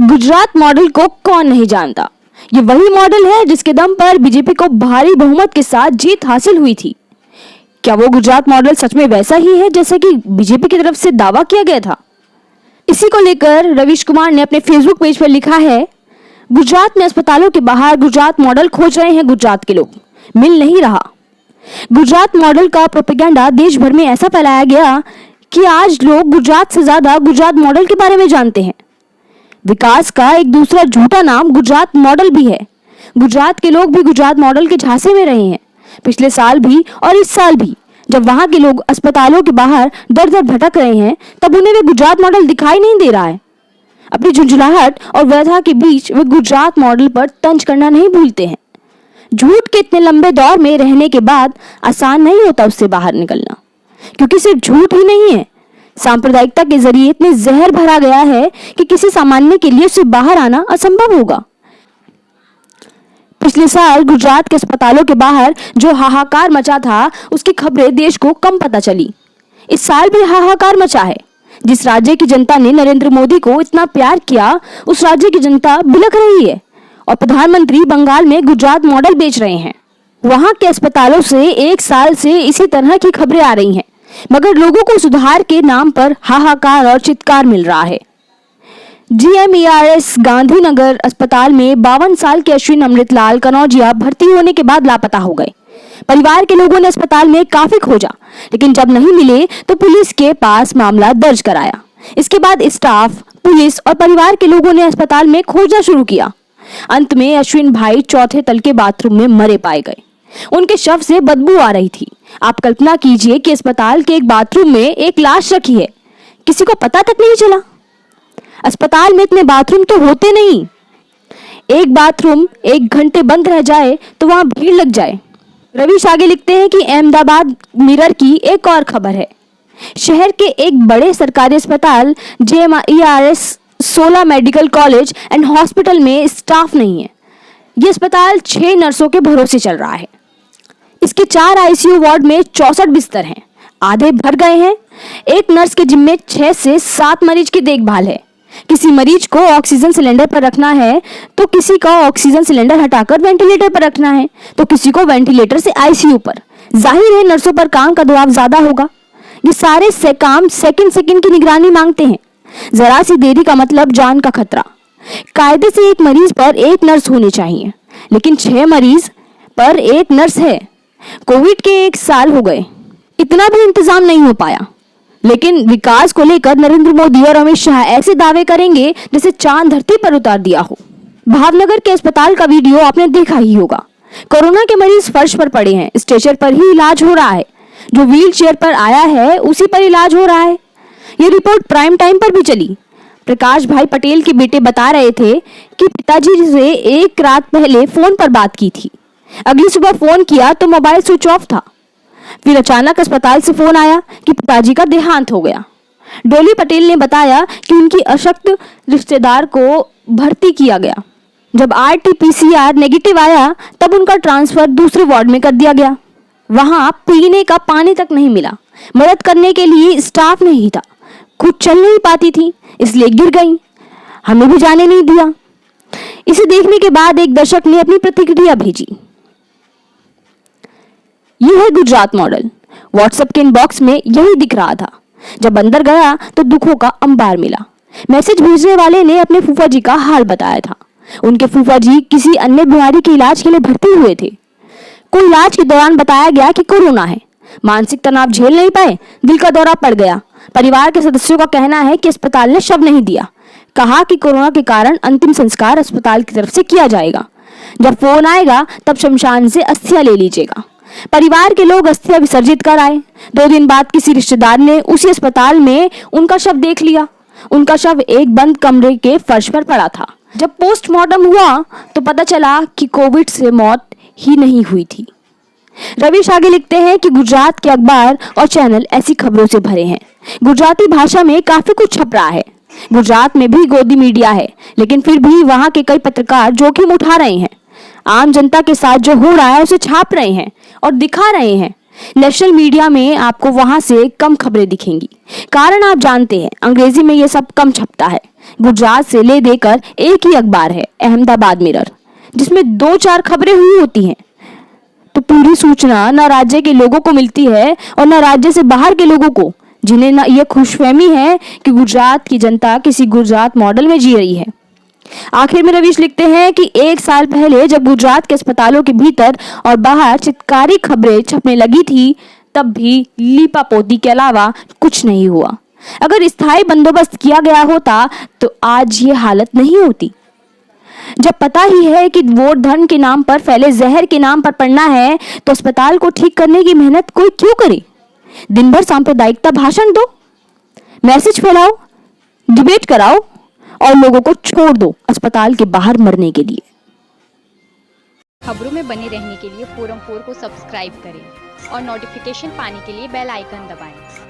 Gujarat model को कौन नहीं जानता। ये वही मॉडल है जिसके दम पर बीजेपी को भारी बहुमत के साथ जीत हासिल हुई थी। क्या वो गुजरात मॉडल सच में वैसा ही है जैसे कि बीजेपी की तरफ से दावा किया गया था? इसी को लेकर रवीश कुमार ने अपने फेसबुक पेज पर लिखा है, गुजरात में अस्पतालों के बाहर गुजरात मॉडल खोज रहे हैं गुजरात के लोग, मिल नहीं रहा। गुजरात मॉडल का प्रोपेगेंडा देश भर में ऐसा फैलाया गया कि आज लोग गुजरात से ज्यादा गुजरात मॉडल के बारे में जानते हैं। विकास का एक दूसरा झूठा नाम गुजरात मॉडल भी है। गुजरात के लोग भी गुजरात मॉडल के झांसे में रहे हैं, पिछले साल भी और इस साल भी। जब वहां के लोग अस्पतालों के बाहर दर दर भटक रहे हैं तब उन्हें वे गुजरात मॉडल दिखाई नहीं दे रहा है। अपनी झुंझुलाहट और व्यथा के बीच वे गुजरात मॉडल पर तंज करना नहीं भूलते हैं। झूठ के इतने लंबे दौर में रहने के बाद आसान नहीं होता उससे बाहर निकलना, क्योंकि सिर्फ झूठ ही नहीं है, सांप्रदायिकता के जरिए इतने जहर भरा गया है कि किसी सामान्य के लिए उससे बाहर आना असंभव होगा। पिछले साल गुजरात के अस्पतालों के बाहर जो हाहाकार मचा था उसकी खबरें देश को कम पता चली। इस साल भी हाहाकार मचा है। जिस राज्य की जनता ने नरेंद्र मोदी को इतना प्यार किया उस राज्य की जनता बिलख रही है और प्रधानमंत्री बंगाल में गुजरात मॉडल बेच रहे हैं। वहां के अस्पतालों से एक साल से इसी तरह की खबरें आ रही हैं, मगर लोगों को सुधार के नाम पर हाहाकार और चित्कार मिल रहा है। GMERS गांधीनगर अस्पताल में 52 साल के अश्विन अमृतलाल कनौजिया भर्ती होने के बाद लापता हो गए। परिवार के लोगों ने अस्पताल में काफी खोजा, लेकिन जब नहीं मिले तो पुलिस के पास मामला दर्ज कराया। इसके बाद स्टाफ, पुलिस और परिवार के लोगों ने अस्पताल में खोजना शुरू किया। अंत में अश्विन भाई चौथे तल के बाथरूम में मरे पाए गए। उनके शव से बदबू आ रही थी। आप कल्पना कीजिए कि अस्पताल के एक बाथरूम में एक लाश रखी है, किसी को पता तक नहीं चला। अस्पताल में इतने बाथरूम तो होते नहीं। एक बाथरूम 1 घंटे बंद रह जाए तो वहां भीड़ लग जाए। रवीश आगे लिखते हैं कि अहमदाबाद मिरर की एक और खबर है। शहर के एक बड़े सरकारी अस्पताल GMERS 16 medical college and hospital में स्टाफ नहीं है। ये अस्पताल 6 नर्सों के भरोसे चल रहा है। इसके 4 ICU वार्ड में 64 बिस्तर हैं, आधे भर गए हैं। एक नर्स के जिम्मे 6 से 7 मरीज की देखभाल है। किसी मरीज को ऑक्सीजन सिलेंडर पर रखना है तो किसी का ऑक्सीजन सिलेंडर हटाकर वेंटिलेटर पर रखना है तो किसी को वेंटिलेटर से ICU पर। जाहिर है नर्सों पर काम का दबाव ज्यादा होगा। ये सारे काम सेकंड की निगरानी मांगते हैं। जरा सी देरी का मतलब जान का खतरा। कायदे से एक मरीज पर एक नर्स होनी चाहिए, लेकिन 6 मरीज पर एक नर्स है। कोविड के 1 साल हो गए, इतना भी इंतजाम नहीं हो पाया। लेकिन विकास को लेकर नरेंद्र मोदी और अमित शाह ऐसे दावे करेंगे जैसे चांद धरती पर उतार दिया हो। भावनगर के अस्पताल का वीडियो आपने देखा ही होगा। कोरोना के मरीज फर्श पर पड़े हैं, स्ट्रेचर पर ही इलाज हो रहा है। जो व्हील चेयर पर आया है उसी पर इलाज हो रहा है। ये रिपोर्ट प्राइम टाइम पर भी चली। प्रकाश भाई पटेल के बेटे बता रहे थे कि पिताजी से 1 रात पहले फोन पर बात की थी। अगली सुबह फोन किया तो मोबाइल स्विच ऑफ था। फिर अचानक अस्पताल से फोन आया कि पिताजी का देहांत हो गया। डोली पटेल ने बताया कि उनकी अशक्त रिश्तेदार को भर्ती किया गया। जब RT-PCR नेगेटिव आया तब उनका ट्रांसफर दूसरे वार्ड में कर दिया गया। वहां पीने का पानी तक नहीं मिला। मदद करने के लिए स्टाफ नहीं था। खुद चल नहीं पाती थी, इसलिए गिर गई। हमें भी जाने नहीं दिया। इसे देखने के बाद एक दर्शक ने अपनी प्रतिक्रिया भेजी। यह है गुजरात मॉडल। व्हाट्सएप के इनबॉक्स में यही दिख रहा था। जब अंदर गया तो दुखों का अंबार मिला। मैसेज भेजने वाले ने अपने फूफा जी का हाल बताया था। उनके फूफा जी किसी अन्य बीमारी के इलाज के लिए भर्ती हुए थे। कोई इलाज के दौरान बताया गया कि कोरोना है। मानसिक तनाव झेल नहीं पाए, दिल का दौरा पड़ गया। परिवार के सदस्यों का कहना है कि अस्पताल ने शव नहीं दिया। कहा कि कोरोना के कारण अंतिम संस्कार अस्पताल की तरफ से किया जाएगा। जब फोन आएगा तब शमशान से अस्थियां ले लीजिएगा। परिवार के लोग अस्थियां विसर्जित कर आए। 2 दिन बाद किसी रिश्तेदार ने उसी अस्पताल में उनका शव देख लिया। उनका शव एक बंद कमरे के फर्श पर पड़ा था। जब पोस्टमार्टम हुआ तो पता चला कि कोविड से मौत ही नहीं हुई थी। रवीश आगे लिखते हैं कि गुजरात के अखबार और चैनल ऐसी खबरों से भरे हैं। गुजराती भाषा में काफी कुछ छप रहा है। गुजरात में भी गोदी मीडिया है, लेकिन फिर भी वहां के कई पत्रकार जोखिम उठा रहे हैं। आम जनता के साथ जो हो रहा है उसे छाप रहे हैं और दिखा रहे हैं। नेशनल मीडिया में आपको वहां से कम खबरें दिखेंगी। कारण आप जानते हैं, अंग्रेजी में ये सब कम छपता है। गुजरात से ले देकर एक ही अखबार है, अहमदाबाद मिरर, जिसमें 2-4 खबरें हुई होती हैं। तो पूरी सूचना न राज्य के लोगों को मिलती है और न राज्य से बाहर के लोगों को, जिन्हें न ये खुशफहमी है कि गुजरात की जनता किसी गुजरात मॉडल में जी रही है। आखिर में रवीश लिखते हैं कि 1 साल पहले जब गुजरात के अस्पतालों के भीतर और बाहर चित्कारी खबरें छपने लगी थी, तब भी लीपापोती के अलावा कुछ नहीं हुआ। अगर स्थायी बंदोबस्त किया गया होता तो आज ये हालत नहीं होती। जब पता ही है कि वोट धर्म के नाम पर फैले जहर के नाम पर पड़ना है, तो अस्पताल को ठीक करने की मेहनत कोई क्यों करे? दिन भर सांप्रदायिकता भाषण दो, मैसेज फैलाओ, डिबेट कराओ और लोगों को छोड़ दो अस्पताल के बाहर मरने के लिए। खबरों में बने रहने के लिए फोरम 4 को सब्सक्राइब करें और नोटिफिकेशन पाने के लिए बेल आइकन दबाएं।